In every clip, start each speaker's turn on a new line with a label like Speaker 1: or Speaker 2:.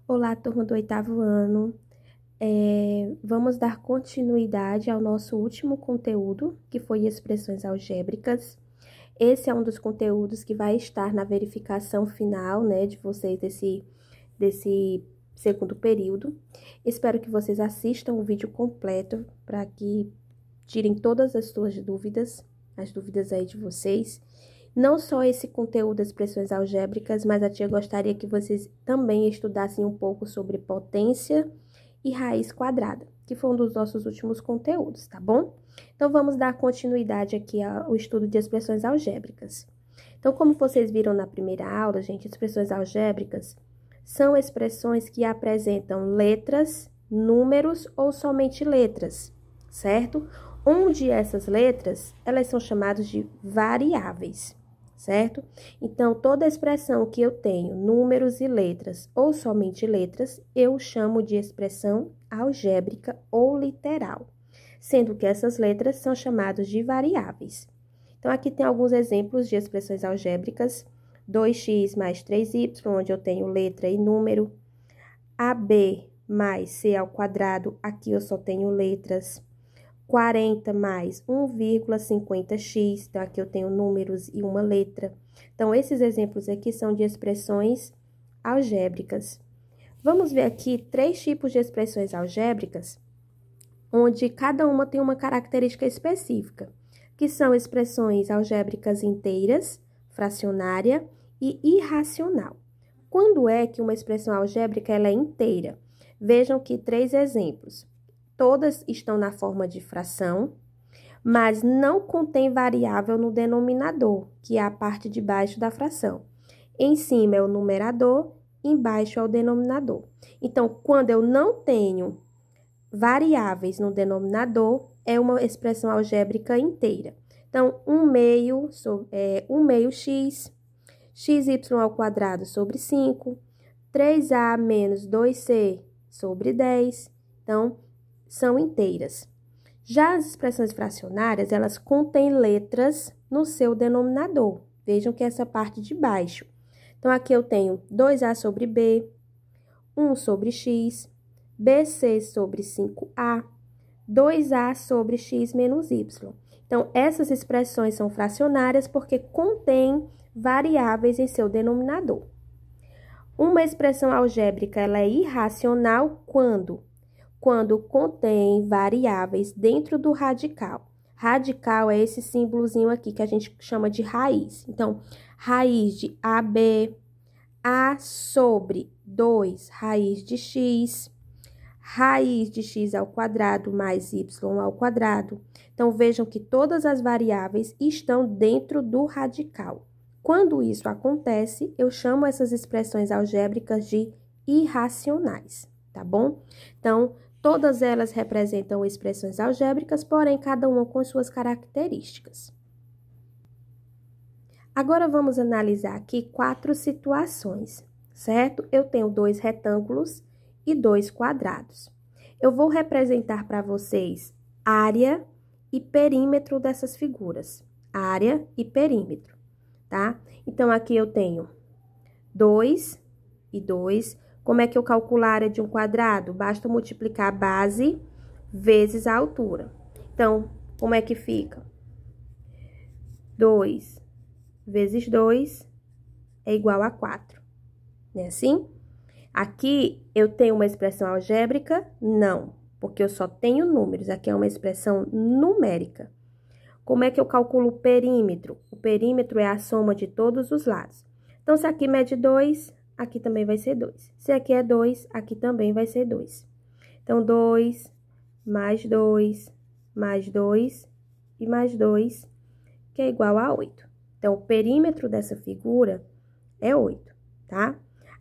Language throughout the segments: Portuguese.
Speaker 1: Olá, turma do 8º ano. Vamos dar continuidade ao nosso último conteúdo, que foi expressões algébricas. Esse é um dos conteúdos que vai estar na verificação final, né, de vocês desse segundo período. Espero que vocês assistam o vídeo completo para que tirem todas as suas dúvidas, as dúvidas aí de vocês. Não só esse conteúdo das expressões algébricas, mas a tia gostaria que vocês também estudassem um pouco sobre potência e raiz quadrada, que foi um dos nossos últimos conteúdos, tá bom? Então, vamos dar continuidade aqui ao estudo de expressões algébricas. Então, como vocês viram na primeira aula, gente, expressões algébricas são expressões que apresentam letras, números ou somente letras, certo? Onde essas letras, elas são chamadas de variáveis, certo? Então, toda expressão que eu tenho números e letras ou somente letras, eu chamo de expressão algébrica ou literal, sendo que essas letras são chamadas de variáveis. Então, aqui tem alguns exemplos de expressões algébricas: 2x mais 3y, onde eu tenho letra e número; AB mais c ao quadrado, aqui eu só tenho letras; 40 mais 1,50x, então aqui eu tenho números e uma letra. Então, esses exemplos aqui são de expressões algébricas. Vamos ver aqui 3 tipos de expressões algébricas, onde cada uma tem uma característica específica, que são expressões algébricas inteiras, fracionária e irracional. Quando é que uma expressão algébrica ela é inteira? Vejam que 3 exemplos. Todas estão na forma de fração, mas não contém variável no denominador, que é a parte de baixo da fração. Em cima é o numerador, embaixo é o denominador. Então, quando eu não tenho variáveis no denominador, é uma expressão algébrica inteira. Então, 1/2 x, xy ao quadrado sobre 5, 3a menos 2c sobre 10. Então, são inteiras. Já as expressões fracionárias, elas contêm letras no seu denominador. Vejam que essa parte de baixo. Então, aqui eu tenho 2a sobre b, 1 sobre x, bc sobre 5a, 2a sobre x menos y. Então, essas expressões são fracionárias porque contêm variáveis em seu denominador. Uma expressão algébrica, ela é irracional quando contém variáveis dentro do radical. Radical é esse símbolozinho aqui que a gente chama de raiz. Então, raiz de AB, A sobre 2 raiz de x, raiz de x ao quadrado mais y ao quadrado. Então, vejam que todas as variáveis estão dentro do radical. Quando isso acontece, eu chamo essas expressões algébricas de irracionais, tá bom? Então, todas elas representam expressões algébricas, porém, cada uma com suas características. Agora, vamos analisar aqui 4 situações, certo? Eu tenho 2 retângulos e 2 quadrados. Eu vou representar para vocês área e perímetro dessas figuras. Área e perímetro, tá? Então, aqui eu tenho 2 e 2. Como é que eu calculo a área de um quadrado? Basta multiplicar a base vezes a altura. Então, como é que fica? 2 vezes 2 é igual a 4. Não é assim? Aqui, eu tenho uma expressão algébrica? Não, porque eu só tenho números. Aqui é uma expressão numérica. Como é que eu calculo o perímetro? O perímetro é a soma de todos os lados. Então, se aqui mede 2, aqui também vai ser 2. Se aqui é 2, aqui também vai ser 2. Então, 2 mais 2 mais 2 e mais 2, que é igual a 8. Então, o perímetro dessa figura é 8, tá?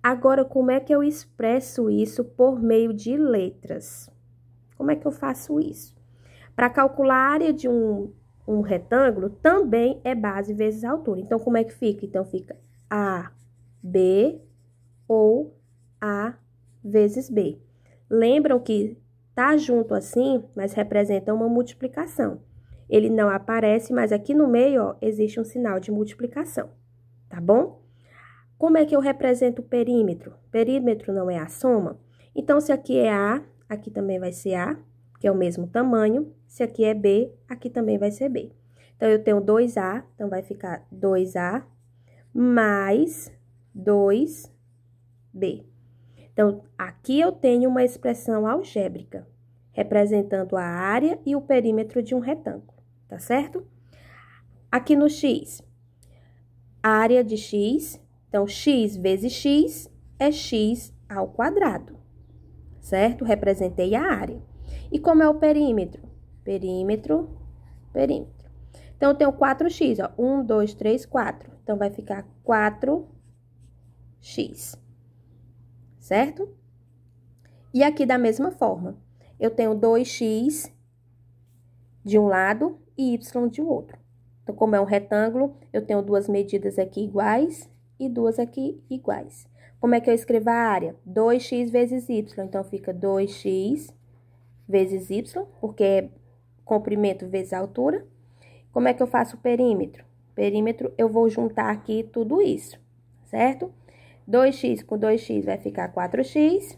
Speaker 1: Agora, como é que eu expresso isso por meio de letras? Como é que eu faço isso? Para calcular a área de um retângulo, também é base vezes altura. Então, como é que fica? Então, fica A, B ou A vezes B. Lembram que tá junto assim, mas representa uma multiplicação. Ele não aparece, mas aqui no meio, ó, existe um sinal de multiplicação, tá bom? Como é que eu represento o perímetro? Perímetro não é a soma? Então, se aqui é A, aqui também vai ser A, que é o mesmo tamanho. Se aqui é B, aqui também vai ser B. Então, eu tenho 2A, então vai ficar 2A mais 2B. Então, aqui eu tenho uma expressão algébrica, representando a área e o perímetro de um retângulo, tá certo? Aqui no x, a área de x, então, x vezes x é x ao quadrado, certo? Representei a área. E como é o perímetro? Perímetro, perímetro. Então, eu tenho 4x, ó. 1, 2, 3, 4. Então, vai ficar 4x, certo? E aqui, da mesma forma, eu tenho 2x de um lado e y de outro. Então, como é um retângulo, eu tenho duas medidas aqui iguais e duas aqui iguais. Como é que eu escrevo a área? 2x vezes y. Então, fica 2x vezes y, porque é comprimento vezes a altura. Como é que eu faço o perímetro? Perímetro, eu vou juntar aqui tudo isso, certo? 2x com 2x vai ficar 4x,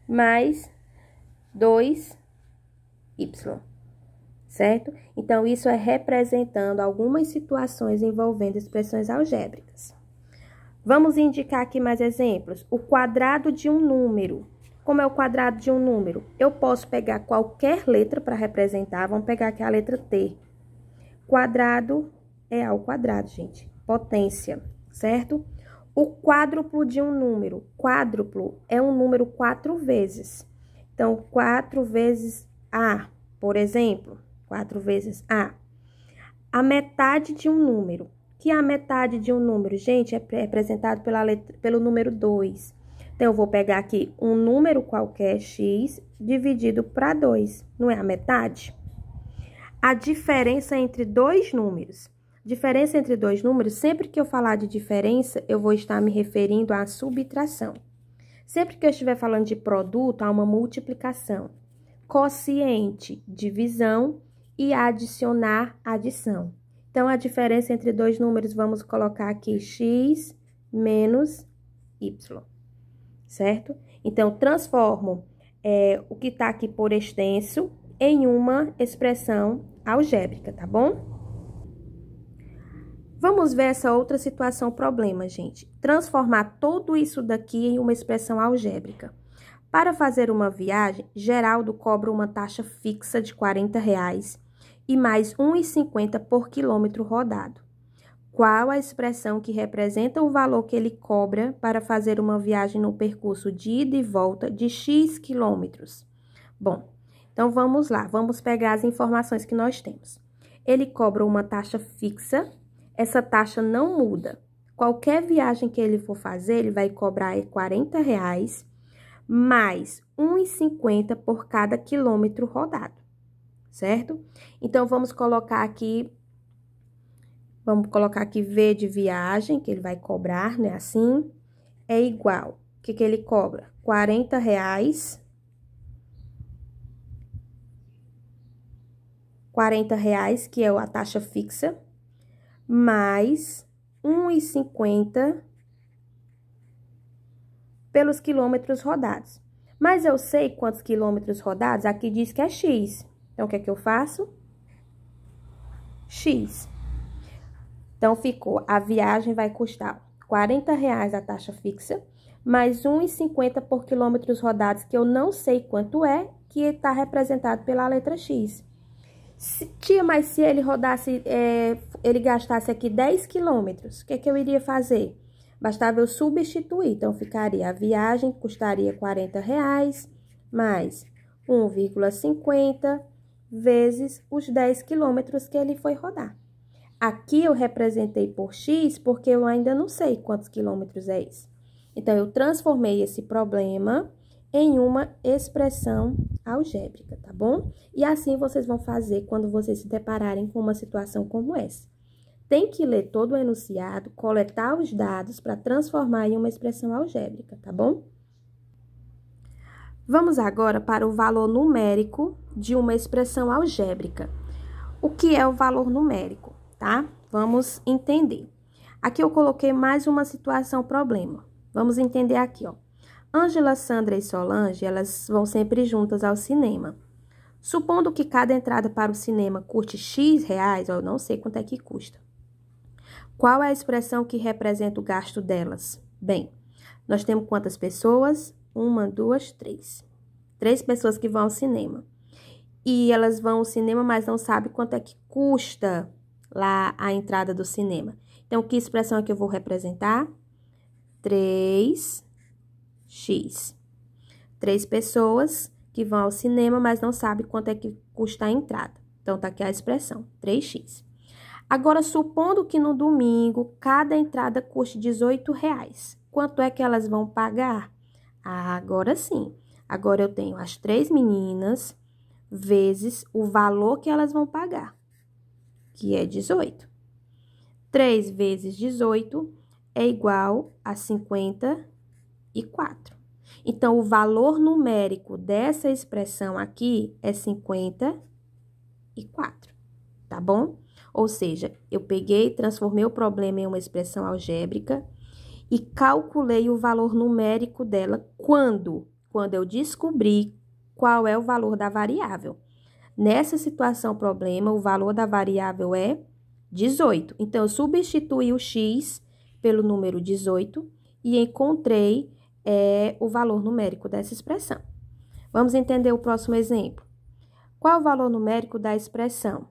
Speaker 1: mais 2y, certo? Então, isso é representando algumas situações envolvendo expressões algébricas. Vamos indicar aqui mais exemplos. O quadrado de um número. Como é o quadrado de um número? Eu posso pegar qualquer letra para representar. Vamos pegar aqui a letra T. Quadrado é A ao quadrado, gente. Potência, certo? O quádruplo de um número. Quádruplo é um número 4 vezes. Então, 4 vezes A, por exemplo. 4 vezes A. A metade de um número. Que é a metade de um número? Gente, é representado pelo número 2. Então, eu vou pegar aqui um número qualquer, x, dividido para 2. Não é a metade? A diferença entre dois números. Diferença entre dois números, sempre que eu falar de diferença, eu vou estar me referindo à subtração. Sempre que eu estiver falando de produto, há uma multiplicação. Quociente, divisão, e adicionar, adição. Então, a diferença entre dois números, vamos colocar aqui x menos y, certo? Então, transformo o que está aqui por extenso em uma expressão algébrica, tá bom? Vamos ver essa outra situação problema, gente. Transformar tudo isso daqui em uma expressão algébrica. Para fazer uma viagem, Geraldo cobra uma taxa fixa de R$40 e mais R$ 1,50 por quilômetro rodado. Qual a expressão que representa o valor que ele cobra para fazer uma viagem no percurso de ida e volta de X quilômetros? Bom, então vamos lá, vamos pegar as informações que nós temos. Ele cobra uma taxa fixa, essa taxa não muda. Qualquer viagem que ele for fazer, ele vai cobrar R$40 mais R$ 1,50 por cada quilômetro rodado, certo? Então, vamos colocar aqui V de viagem, que ele vai cobrar, né? Assim, é igual. O que ele cobra? R$40. R$40, que é a taxa fixa, mais R$ 1,50 pelos quilômetros rodados. Mas eu sei quantos quilômetros rodados, aqui diz que é X. Então, o que é que eu faço? X. Então, ficou, a viagem vai custar R$40 a taxa fixa, mais R$ 1,50 por quilômetros rodados, que eu não sei quanto é, que está representado pela letra X. Tia, mas se ele rodasse, ele gastasse aqui 10 quilômetros, o que é que eu iria fazer? Bastava eu substituir, então, ficaria, a viagem custaria R$40, mais 1,50 vezes os 10 quilômetros que ele foi rodar. Aqui eu representei por X, porque eu ainda não sei quantos quilômetros é isso. Então, eu transformei esse problema em uma expressão algébrica, tá bom? E assim vocês vão fazer quando vocês se depararem com uma situação como essa. Tem que ler todo o enunciado, coletar os dados para transformar em uma expressão algébrica, tá bom? Vamos agora para o valor numérico de uma expressão algébrica. O que é o valor numérico, tá? Vamos entender. Aqui eu coloquei mais uma situação problema. Vamos entender aqui, ó. Ângela, Sandra e Solange, elas vão sempre juntas ao cinema. Supondo que cada entrada para o cinema custe X reais, eu não sei quanto é que custa. Qual é a expressão que representa o gasto delas? Bem, nós temos quantas pessoas? 1, 2, 3. 3 pessoas que vão ao cinema. E elas vão ao cinema, mas não sabem quanto é que custa lá a entrada do cinema. Então, que expressão é que eu vou representar? 3x. 3 pessoas que vão ao cinema, mas não sabem quanto é que custa a entrada. Então, tá aqui a expressão, 3x. Agora, supondo que no domingo, cada entrada custe R$18. Quanto é que elas vão pagar? Ah, agora sim. Agora, eu tenho as 3 meninas vezes o valor que elas vão pagar, que é 18. 3 vezes 18 é igual a 54. Então, o valor numérico dessa expressão aqui é 54, tá bom? Ou seja, eu peguei, transformei o problema em uma expressão algébrica e calculei o valor numérico dela quando eu descobri qual é o valor da variável. Nessa situação problema, o valor da variável é 18. Então, eu substituí o x pelo número 18 e encontrei o valor numérico dessa expressão. Vamos entender o próximo exemplo. Qual é o valor numérico da expressão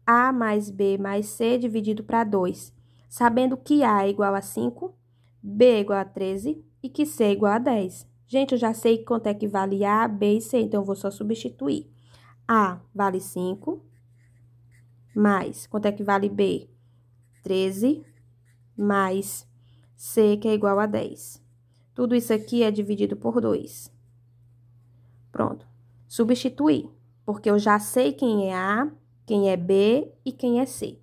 Speaker 1: A mais B mais C dividido para 2, sabendo que A é igual a 5, B é igual a 13 e que C é igual a 10. Gente, eu já sei quanto é que vale A, B e C, então eu vou só substituir. A vale 5, mais, quanto é que vale B? 13, mais C, que é igual a 10. Tudo isso aqui é dividido por 2. Pronto. Substituir, porque eu já sei quem é A, quem é B e quem é C.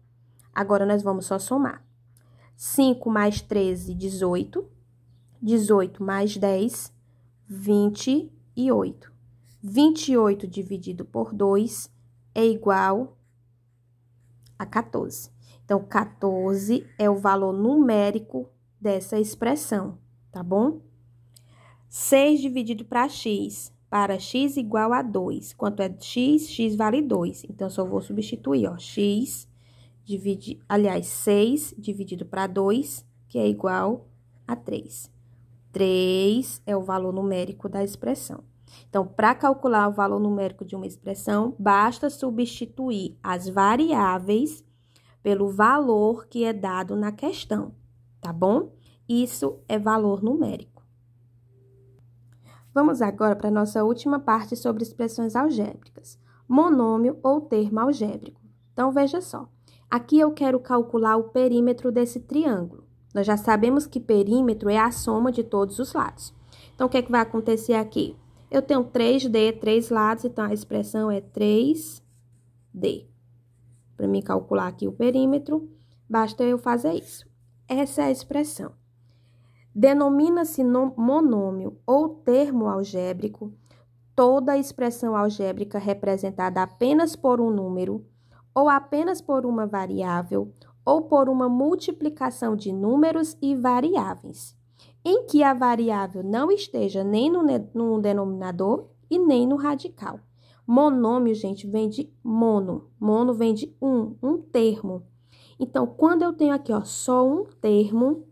Speaker 1: Agora, nós vamos só somar. 5 mais 13, 18. 18 mais 10, 28. 28 dividido por 2 é igual a 14. Então, 14 é o valor numérico dessa expressão, tá bom? 6 dividido para x igual a 2. Quanto é x? X vale 2. Então, só vou substituir, ó, 6 dividido para 2, que é igual a 3. 3 é o valor numérico da expressão. Então, para calcular o valor numérico de uma expressão, basta substituir as variáveis pelo valor que é dado na questão, tá bom? Isso é valor numérico. Vamos agora para a nossa última parte sobre expressões algébricas. Monômio ou termo algébrico. Então, veja só. Aqui eu quero calcular o perímetro desse triângulo. Nós já sabemos que perímetro é a soma de todos os lados. Então, o que é que vai acontecer aqui? Eu tenho 3D, 3 lados, então a expressão é 3D. Para mim calcular aqui o perímetro, basta eu fazer isso. Essa é a expressão. Denomina-se monômio ou termo algébrico toda expressão algébrica representada apenas por um número, ou apenas por uma variável, ou por uma multiplicação de números e variáveis, em que a variável não esteja nem no denominador e nem no radical. Monômio, gente, vem de mono. Mono vem de um termo. Então, quando eu tenho aqui, ó, só um termo,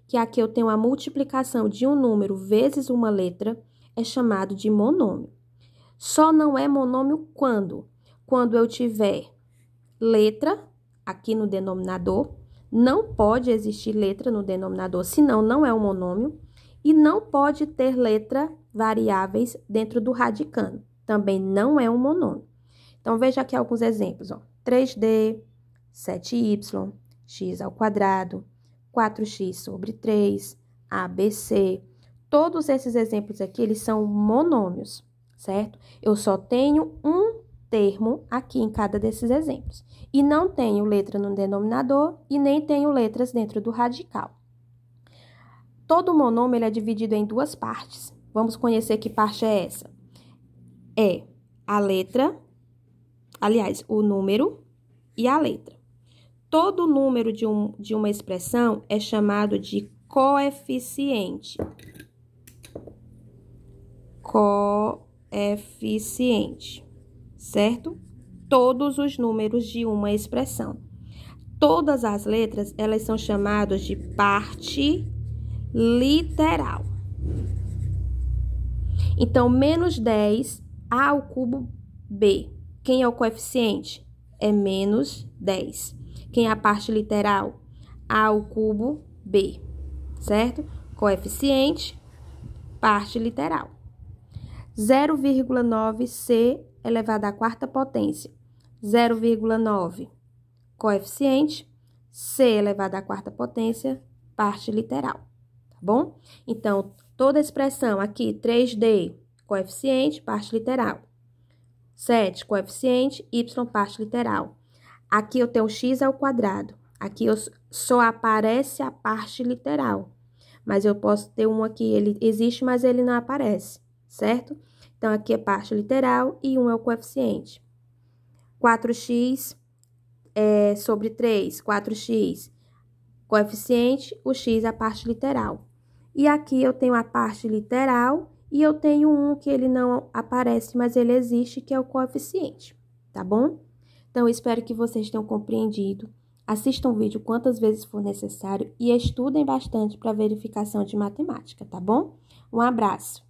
Speaker 1: que aqui eu tenho a multiplicação de um número vezes uma letra, é chamado de monômio. Só não é monômio quando? Quando eu tiver letra aqui no denominador, não pode existir letra no denominador, senão não é um monômio, e não pode ter letra variáveis dentro do radicando, também não é um monômio. Então, veja aqui alguns exemplos, ó. 3D, 7y, x ao quadrado, 4x sobre 3, ABC. Todos esses exemplos aqui, eles são monômios, certo? Eu só tenho um termo aqui em cada desses exemplos. E não tenho letra no denominador e nem tenho letras dentro do radical. Todo monômio ele é dividido em duas partes. Vamos conhecer que parte é essa. É a letra, aliás, o número e a letra. Todo número de uma expressão é chamado de coeficiente. Coeficiente, certo? Todos os números de uma expressão. Todas as letras, elas são chamadas de parte literal. Então, menos 10, A ao cubo B. Quem é o coeficiente? É menos 10. Quem é a parte literal? A ao cubo B, certo? Coeficiente, parte literal. 0,9C elevado à quarta potência. 0,9, coeficiente, C elevado à quarta potência, parte literal, tá bom? Então, toda expressão aqui, 3D, coeficiente, parte literal. 7, coeficiente, Y, parte literal. Aqui eu tenho x ao quadrado. Aqui só aparece a parte literal. Mas eu posso ter um aqui, ele existe, mas ele não aparece, certo? Então, aqui é parte literal e 1 é o coeficiente. 4x sobre 3, 4x, coeficiente, o x é a parte literal. E aqui eu tenho a parte literal e eu tenho um que ele não aparece, mas ele existe, que é o coeficiente, tá bom? Então, eu espero que vocês tenham compreendido. Assistam o vídeo quantas vezes for necessário e estudem bastante para verificação de matemática, tá bom? Um abraço!